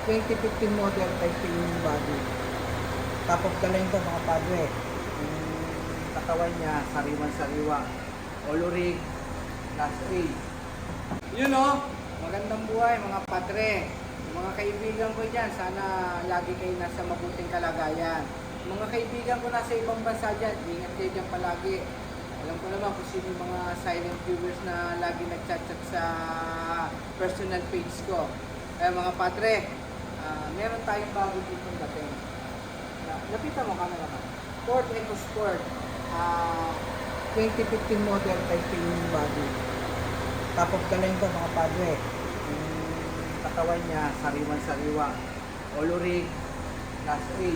2015 model titanium body. Top of the line to mga padre. Yung katawan niya, sariwan-sariwa. Olorig, class A. Yun o, magandang buhay mga padre. Mga kaibigan ko dyan, sana lagi kayo nasa mabuting kalagayan. Mga kaibigan ko nasa ibang bansa dyan, ingat kayo dyan palagi. Alam ko naman kung sino yung mga silent viewers na lagi nagchat-chat sa personal page ko. Kaya mga padre, meron tayong bago dito dating. Lapitan mo camera ka. Ford EcoSport, 2015 model titanium body. Top of the line to mga padre. Yung katawan niya, sariwan-sariwa. Olorig, class A.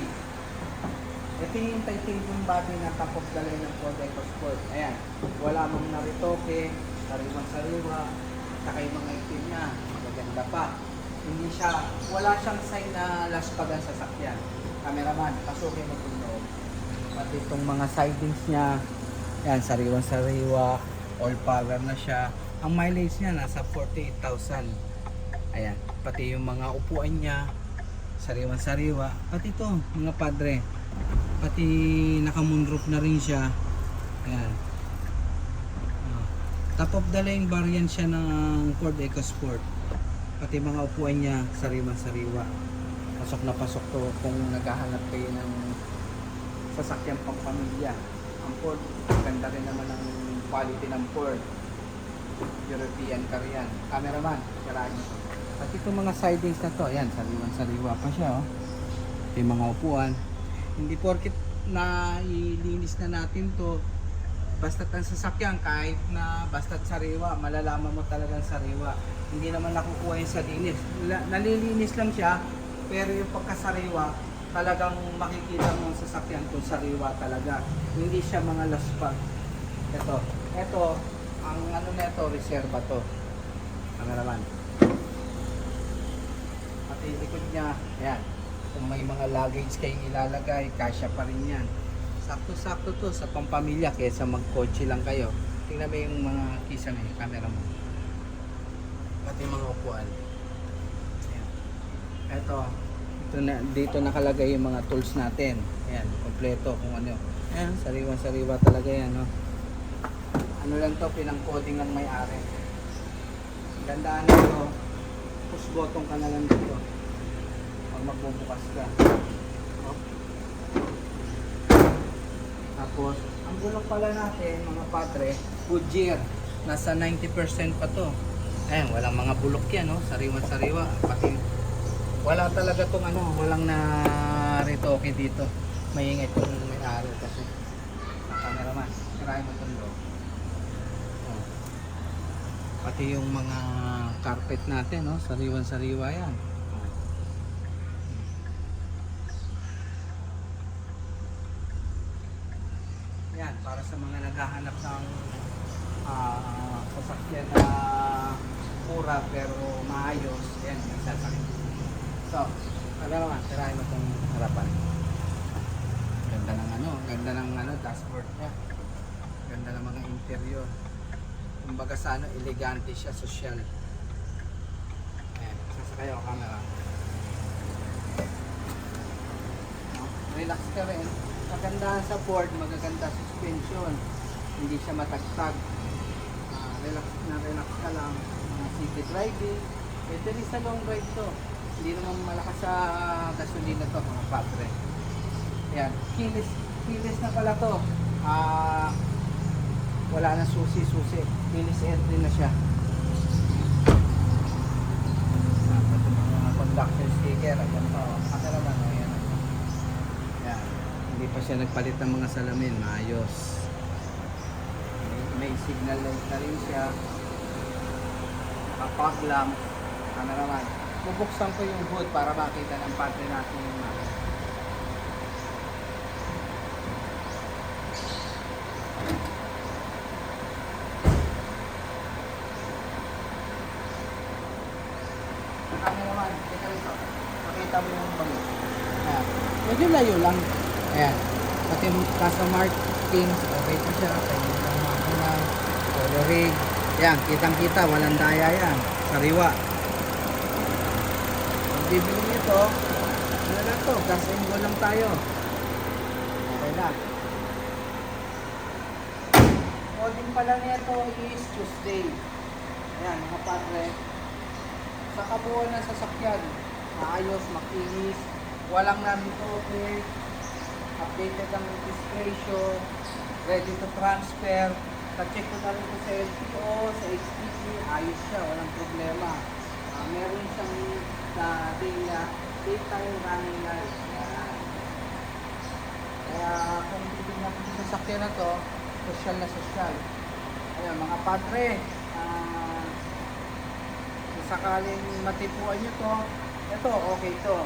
Ito yung titanium body na top of the line ng Ford EcoSport. Ayan, wala mong naritoke, sariwan-sariwa, saka yung mga itim niya, magaganda pa. Hindi siya, wala siyang sign na laspag ang sasakyan. Cameraman, pasukin mo itong loob. Pati itong mga sidings niya, yan, sariwan-sariwa, all power na siya. Ang mileage niya nasa 48,000. Ayan, pati yung mga upuan niya, sariwan-sariwa. Pati ito, mga padre, pati naka-moonroof na rin siya. Ayan. Top of the line variant siya ng Ford EcoSport. Pati mga upuan niya, sariwan-sariwa. Pasok na pasok to kung naghahanap kayo ng sasakyan pang pamilya. Ang Ford, ganda rin naman ang quality ng Ford. European car yan. Cameraman, sirahan nyo. Pati itong mga sidings na to, ayan, sariwan-sariwa pa siya. Oh. Yung mga upuan. Hindi porkit na ilinis na natin to, basta't ang sasakyan, kahit na basta't sariwa, malalaman mo talagang sariwa. Hindi naman nakukuha yung sa linis. Nalilinis lang siya, pero yung pagkasariwa, talagang makikita mo ang sasakyan kung sariwa talaga. Hindi siya mga laspag. Ito, ang ano nito, reserva to. Ano naman? Pati yung likod niya, ayan. Kung may mga luggage kayong ilalagay, kasya pa rin yan. Sakto-sakto to sa pampamilya kaysa magkotse lang kayo. Tingnan mo yung mga kisa mo, camera mo. Pati mga upuan. Ito na, dito nakalagay yung mga tools natin. Ayan, kompleto kung ano. Ayan, sariwa-sariwa talaga yan, no? Ano lang to, pinang-coding ng may-ari. Gandaan nito, push button ka na lang dito. Pag magbubukas ka. Oh. Tapos, ang gulong pala natin, mga padre, Goodyear. Nasa 90% pa to. Ayan, walang mga bulok yan, no? Sariwa-sariwa. Pati, wala talaga tong ano, walang na retoke dito. Maingit yung may-ari kasi. Cameraman, sirahin mo itong loob. Oh. Pati yung mga carpet natin, no? Sariwan-sariwa yan. Yan, para sa mga naghahanap ng sasakyan na mura pero maayos, yan, nagsasakit. So, naman, tirahin mo itong harapan. Ganda ng dashboard niya. Ganda ng mga interior. Kumbaga sa ano, elegante siya, social. Ayan, sasakay ako camera. Relax ka rin. Maganda sa Ford, magaganda suspension. Hindi siya matagtag. Relax ka lang. City driving. Pwede rin sa long ride to. Hindi naman malakas sa gasolina to, mga padre. Ayan, keyless na pala to. Wala na susi. Keyless entry na siya. Ito mga conduction sticker. Ayan pa. Ano naman, ayan. Ayan. Hindi pa siya nagpalit ng mga salamin. Maayos. May signal light na rin siya. Kapag lang. Ano naman. Bubuksan ko yung hood para makita ng padre natin yung mga. Ano naman, teka rito. Makita mo yung bango. Ayan. Medyo layo lang. Ayan. Pati yung nasa markings, okay pa siya. Kaya yung mga coloring. Ayan, kitang kita, walang daya yan. Sariwa. Bibili nito, ito, ano lang to, gas and go lang tayo. Okay na. Coding pala nito is Tuesday. Ayan, mga padre. Sa kabuuan ng sasakyan, maayos, makinis, walang nandito, updated ang registration, ready to transfer. Ka-check ko na rin ko sa LTO, sa HTC, ayos siya, walang problema. Meron siyang daytime running light. Ayan. Kaya kung titignan natin sa sasakyan na to, social na social. Ayan, mga padre, kung sakaling matipuan nyo to, ito, okay to.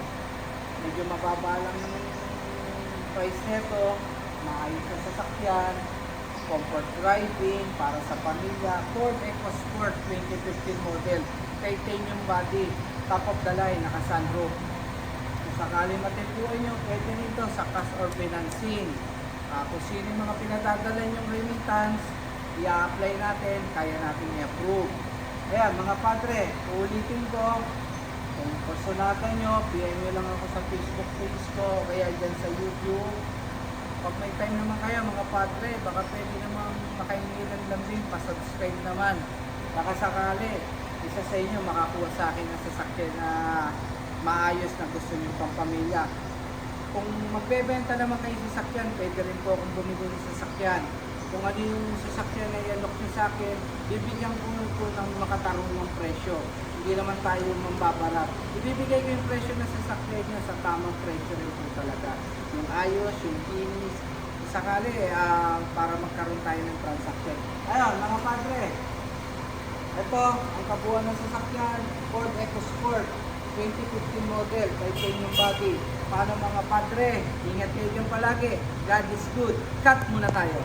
Medyo mababa lang yung price nito, maayos na sasakyan, comfort driving, para sa pamilya, Ford EcoSport 2015 model, titanium body, top of the line, naka-sunroof. Kung sakaling matipuan nyo, pwede nito sa cash or financing. Kung sino yung mga pinadadala yung remittance, i-apply natin, kaya natin i-approve. Ayan, mga padre, ulitin ko, kung personatan nyo, PM nyo lang ako sa Facebook page ko, kaya dyan sa YouTube. Pag may time naman kayo, mga padre, baka pwede naman makainilan lang din, pasubscribe naman. Baka sakali, isa sa inyo makakuha sa akin ng sasakyan na maayos na gusto nyo pang pamilya. Kung magbebenta naman kayo sasakyan, pwede rin po akong bumili ng sasakyan. Kung ano yung sasakyan na i-alok nyo sa akin, bibigyan ko po ng makatarong ng presyo. Hindi naman tayo mambabarat. Ibibigay ko yung presyo ng sasakyan nyo sa tamang presyo rin po talaga. Yung ayos, yung kinis, sakali para magkaroon tayo ng transaction. Ayun, mga padre, ito ang kabuuan ng sasakyan, Ford EcoSport 2015 model, titanium body. Paano mga padre? Ingat kayo dyan palagi. God is good. Cut muna tayo.